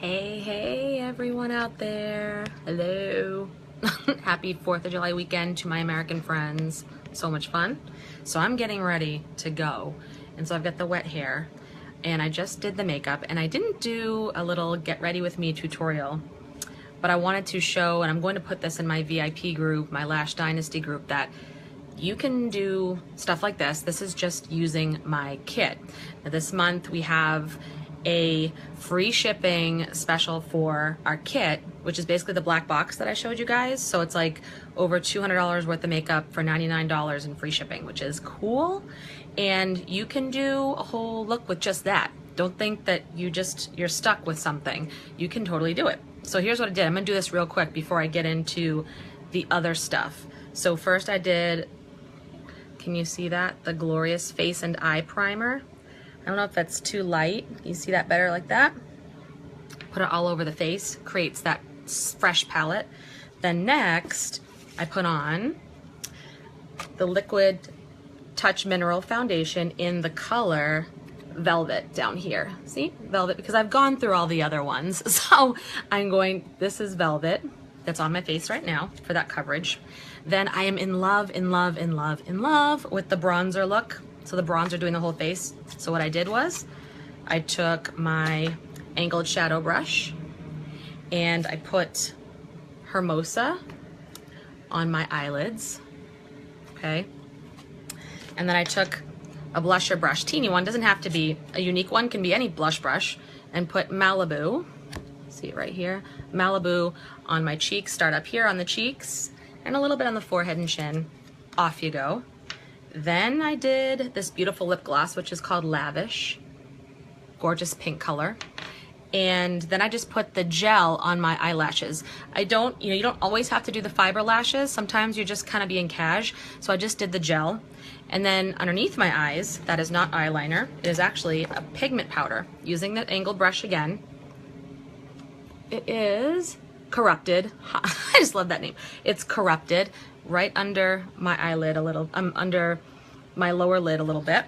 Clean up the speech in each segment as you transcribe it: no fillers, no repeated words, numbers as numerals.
Hey everyone out there. Hello. Happy 4th of July weekend to my American friends. So much fun. So I'm getting ready to go. And so I've got the wet hair and I just did the makeup and I didn't do a little get ready with me tutorial, but I wanted to show, and I'm going to put this in my VIP group, my Lash Dynasty group, that you can do stuff like this. This is just using my kit. Now, this month we have a free shipping special for our kit, which is basically the black box that I showed you guys. So it's like over $200 worth of makeup for $99 in free shipping, which is cool. And you can do a whole look with just that. Don't think that you're stuck with something. You can totally do it. So here's what I did. I'm gonna do this real quick before I get into the other stuff. So first I did, can you see that? The Glorious Face and Eye Primer. I don't know if that's too light. You see that better like that? Put it all over the face, creates that fresh palette. Then next, I put on the Liquid Touch Mineral Foundation in the color Velvet down here. See? Velvet, because I've gone through all the other ones. So this is Velvet. That's on my face right now for that coverage. Then I am in love with the bronzer look. So the bronzer doing the whole face. So what I did was I took my angled shadow brush and I put Hermosa on my eyelids, okay? And then I took a blusher brush, teeny one, doesn't have to be a unique one, can be any blush brush, and put Malibu, see it right here, Malibu on my cheeks, start up here on the cheeks, and a little bit on the forehead and chin. Off you go. Then I did this beautiful lip gloss, which is called Lavish, gorgeous pink color. And then I just put the gel on my eyelashes. You don't always have to do the fiber lashes. Sometimes you're just kind of being cash. So I just did the gel. And then underneath my eyes, that is not eyeliner, it is actually a pigment powder. Using the angled brush again. It is Corrupted. I just love that name. It's Corrupted, right under my eyelid a little, under my lower lid a little bit.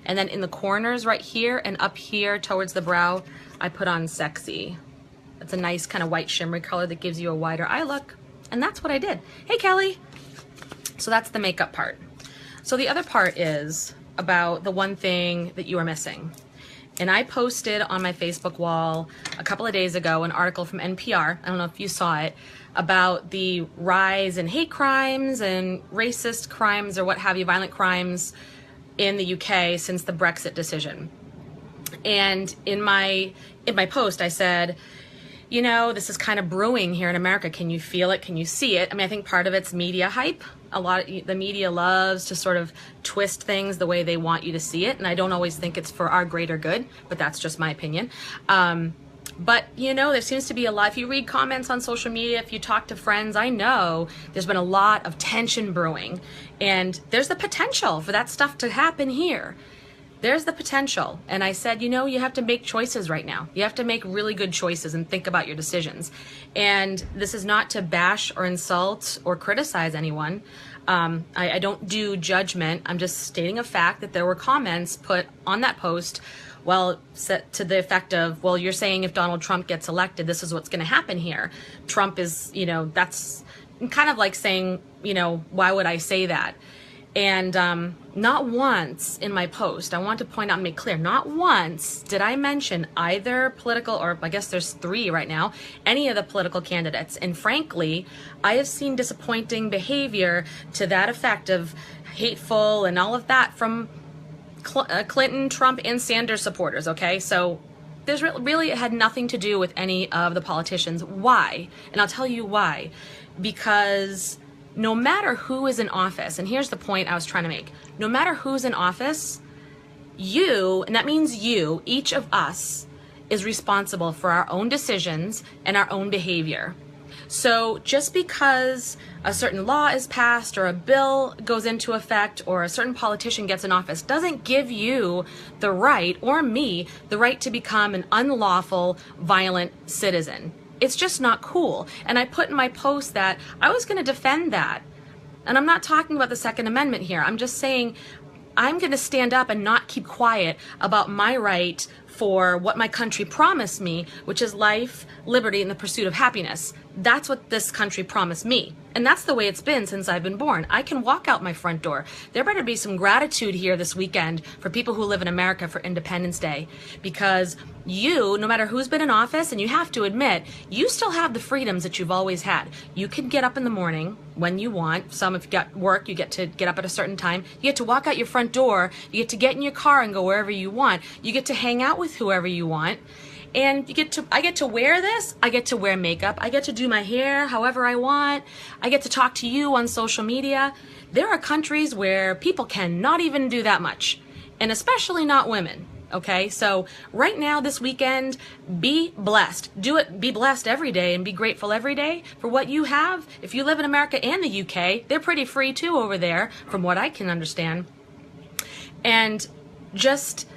And then in the corners right here and up here towards the brow, I put on Sexy. It's a nice kind of white shimmery color that gives you a wider eye look. And that's what I did. Hey, Kelly. So that's the makeup part. So the other part is about the one thing that you are missing. And I posted on my Facebook wall a couple of days ago an article from NPR, I don't know if you saw it, about the rise in hate crimes and racist crimes or what have you, violent crimes in the UK since the Brexit decision. And in my post I said, you know, this is kind of brewing here in America. Can you feel it? Can you see it? I mean, I think part of it's media hype. The media loves to sort of twist things the way they want you to see it. And I don't always think it's for our greater good, but that's just my opinion. But you know, there seems to be a lot, if you read comments on social media, if you talk to friends, I know there's been a lot of tension brewing, and there's the potential for that stuff to happen here. There's the potential. And I said, you know, you have to make choices right now. You have to make really good choices and think about your decisions. And this is not to bash or insult or criticize anyone. I don't do judgment. I'm just stating a fact that there were comments put on that post, well, to the effect of, well, you're saying if Donald Trump gets elected, this is what's going to happen here. Trump is, you know, that's kind of like saying, you know, why would I say that? And not once in my post, I want to point out and make clear, not once did I mention either political, or I guess there's 3 right now, any of the political candidates. And frankly, I have seen disappointing behavior to that effect of hateful and all of that from Clinton, Trump, and Sanders supporters, okay? So there's really, it had nothing to do with any of the politicians. Why? And I'll tell you why. Because no matter who is in office, and here's the point I was trying to make, no matter who's in office, you, and that means you, each of us, is responsible for our own decisions and our own behavior. So just because a certain law is passed or a bill goes into effect or a certain politician gets in office doesn't give you the right, or me, the right to become an unlawful, violent citizen. It's just not cool. And I put in my post that I was going to defend that. And I'm not talking about the Second Amendment here. I'm just saying I'm going to stand up and not keep quiet about my right for what my country promised me, which is life, liberty, and the pursuit of happiness. That's what this country promised me. And that's the way it's been since I've been born. I can walk out my front door. There better be some gratitude here this weekend for people who live in America for Independence Day, because you, no matter who's been in office, and you have to admit, you still have the freedoms that you've always had. You can get up in the morning when you want. Some, if you got work, you get to get up at a certain time. You get to walk out your front door. You get to get in your car and go wherever you want. You get to hang out with whoever you want. And I get to wear this. I get to wear makeup. I get to do my hair however I want. I get to talk to you on social media. There are countries where people cannot even do that much, and especially not women. Okay, so right now, this weekend, be blessed. Do it. Be blessed every day and be grateful every day for what you have. If you live in America and the UK, they're pretty free too over there, from what I can understand. And just,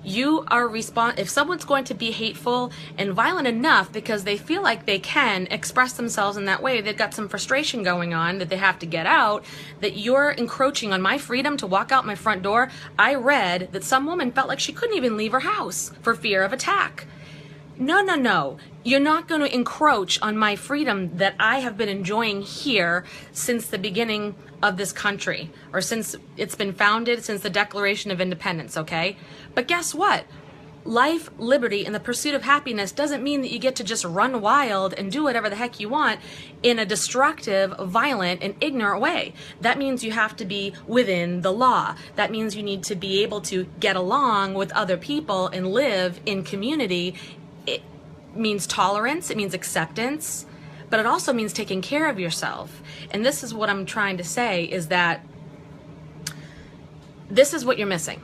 you are if someone's going to be hateful and violent enough because they feel like they can express themselves in that way, they've got some frustration going on that they have to get out, that you're encroaching on my freedom to walk out my front door. I read that some woman felt like she couldn't even leave her house for fear of attack. No. You're not going to encroach on my freedom that I have been enjoying here since the beginning of this country, or since it's been founded, since the Declaration of Independence, okay? But guess what? Life, liberty, and the pursuit of happiness doesn't mean that you get to just run wild and do whatever the heck you want in a destructive, violent, and ignorant way. That means you have to be within the law. That means you need to be able to get along with other people and live in community. It means tolerance, it means acceptance, but it also means taking care of yourself. And this is what I'm trying to say, is that this is what you're missing.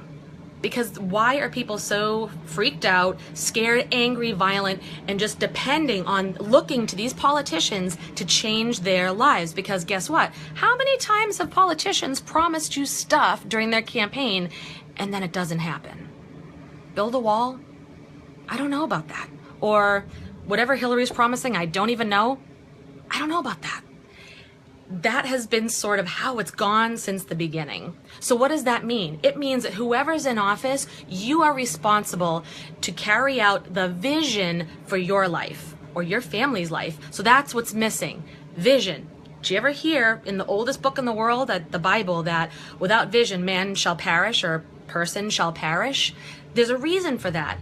Because why are people so freaked out, scared, angry, violent, and just depending on looking to these politicians to change their lives? Because guess what? How many times have politicians promised you stuff during their campaign and then it doesn't happen? Build a wall? I don't know about that. Or whatever Hillary's promising, I don't even know. I don't know about that. That has been sort of how it's gone since the beginning. So what does that mean? It means that whoever's in office, you are responsible to carry out the vision for your life or your family's life. So that's what's missing. Vision. Did you ever hear in the oldest book in the world, the Bible, that without vision, man shall perish, or person shall perish? There's a reason for that.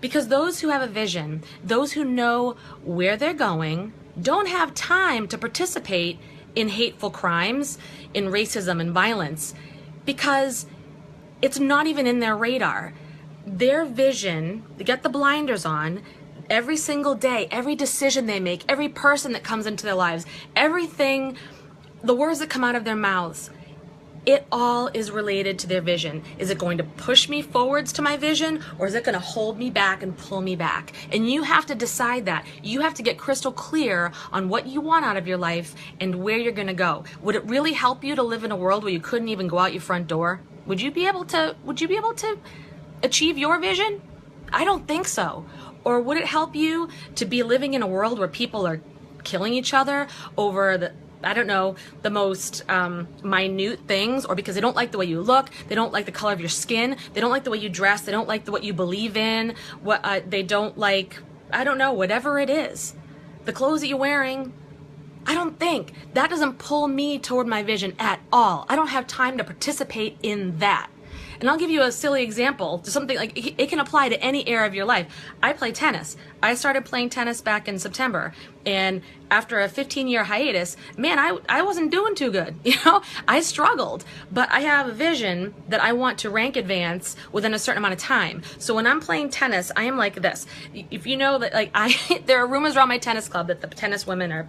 Because those who have a vision, those who know where they're going, don't have time to participate in hateful crimes, in racism and violence, because it's not even in their radar. Their vision, they get the blinders on every single day, every decision they make, every person that comes into their lives, everything, the words that come out of their mouths, it all is related to their vision. Is it going to push me forwards to my vision, or is it going to hold me back and pull me back? And you have to decide that. You have to get crystal clear on what you want out of your life and where you're going to go. Would it really help you to live in a world where you couldn't even go out your front door? Would you be able to achieve your vision? I don't think so. Or would it help you to be living in a world where people are killing each other over the most minute things, or because they don't like the way you look, they don't like the color of your skin, they don't like the way you dress, they don't like what you believe in, they don't like, whatever it is, the clothes that you're wearing. I don't think that doesn't pull me toward my vision at all. I don't have time to participate in that. And I'll give you a silly example, something like it can apply to any area of your life. I play tennis. I started playing tennis back in September, and after a 15-year hiatus, man, I wasn't doing too good. I struggled, but I have a vision that I want to rank advance within a certain amount of time. So when I'm playing tennis, I am like this. If you know that, there are rumors around my tennis club that the tennis women are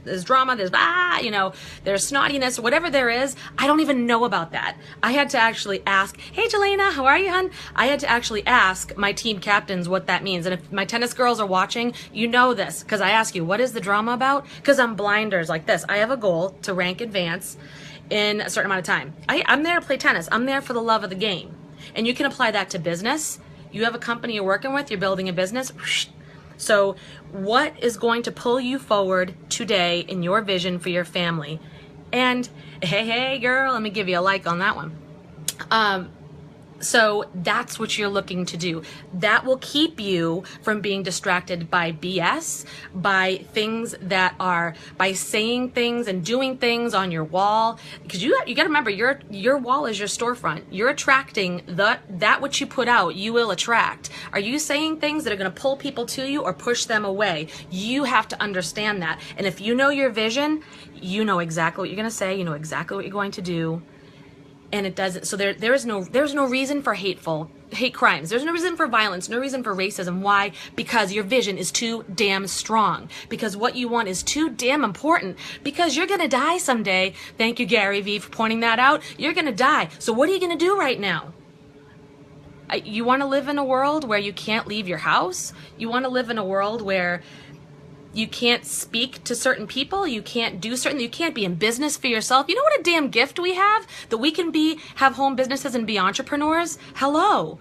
there's drama, there's snottiness, whatever there is. I don't even know about that. I had to actually ask, hey, Jelena, how are you, hon? I had to actually ask my team captains what that means. And if my tennis girls are watching, you know this, because I ask you, what is the drama about? Because I'm blinders like this. I have a goal to rank advance in a certain amount of time. I'm there to play tennis. I'm there for the love of the game. And you can apply that to business. You have a company you're working with, you're building a business. So what is going to pull you forward today in your vision for your family? And hey, girl, let me give you a like on that one. So that's what you're looking to do. That will keep you from being distracted by BS, by things that are, by saying things and doing things on your wall. Because you got to remember, your wall is your storefront. You're attracting that which you put out, you will attract. Are you saying things that are going to pull people to you or push them away? You have to understand that. And if you know your vision, you know exactly what you're going to say, you know exactly what you're going to do. And it doesn't, so there's no reason for hate crimes. There's no reason for violence, no reason for racism. Why? Because your vision is too damn strong. Because what you want is too damn important. Because you're gonna die someday. Thank you, Gary Vee, for pointing that out. You're gonna die. So what are you gonna do right now? You wanna live in a world where you can't leave your house? You wanna live in a world where you can't speak to certain people, you can't do certain, you can't be in business for yourself. You know what a damn gift we have? That we can have home businesses and be entrepreneurs? Hello.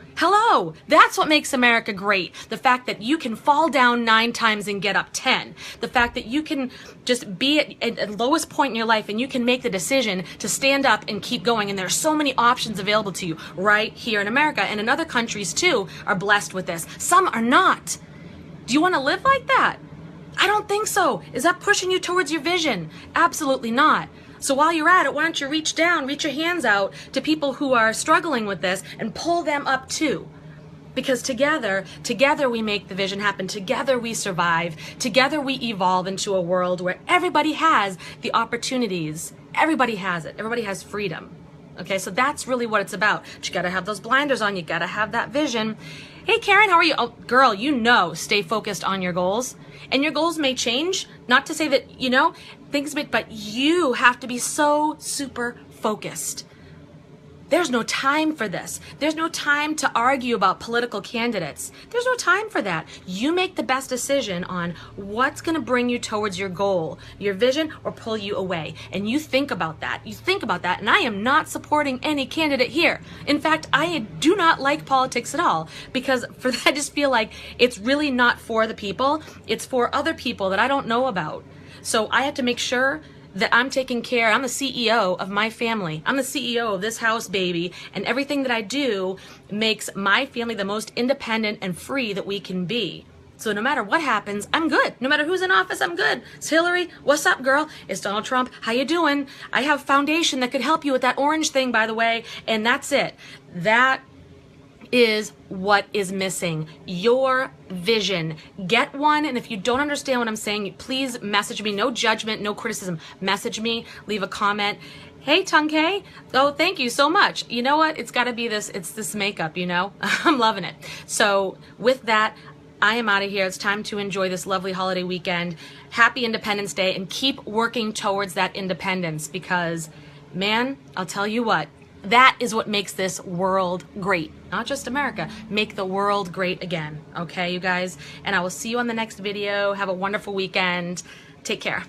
That's what makes America great. The fact that you can fall down 9 times and get up 10. The fact that you can just be at the lowest point in your life and you can make the decision to stand up and keep going. And there are so many options available to you right here in America. And in other countries too are blessed with this. Some are not. Do you want to live like that? I don't think so. Is that pushing you towards your vision? Absolutely not. So while you're at it, why don't you reach your hands out to people who are struggling with this and pull them up too. Because together we make the vision happen. Together we survive. Together we evolve into a world where everybody has the opportunities. Everybody has it. Everybody has freedom. Okay, so that's really what it's about. But you gotta have those blinders on. You gotta have that vision. Hey Karen, how are you? Oh, girl, stay focused on your goals. And your goals may change. Not to say that, things may, but you have to be so super focused. There's no time for this. There's no time to argue about political candidates. There's no time for that. You make the best decision on what's going to bring you towards your goal, your vision, or pull you away. And you think about that. You think about that. And I am not supporting any candidate here. In fact, I do not like politics at all because I just feel like it's really not for the people. It's for other people that I don't know about. So I have to make sure that I'm taking care. I'm the CEO of my family. I'm the CEO of this house, baby. And everything that I do makes my family the most independent and free that we can be. So no matter what happens, I'm good. No matter who's in office, I'm good. It's Hillary. What's up, girl? It's Donald Trump. How you doing? I have foundation that could help you with that orange thing, by the way. And that's it. That is what is missing. Your vision. Get one, and if you don't understand what I'm saying, please message me. No judgment, no criticism. Message me, leave a comment. Hey, Tunkay. Oh, thank you so much. You know what? It's got to be this. It's this makeup, I'm loving it. So with that, I am out of here. It's time to enjoy this lovely holiday weekend. Happy Independence Day, and keep working towards that independence because, man, I'll tell you what, that is what makes this world great. Not just America. Make the world great again. Okay, you guys? And I will see you on the next video. Have a wonderful weekend. Take care.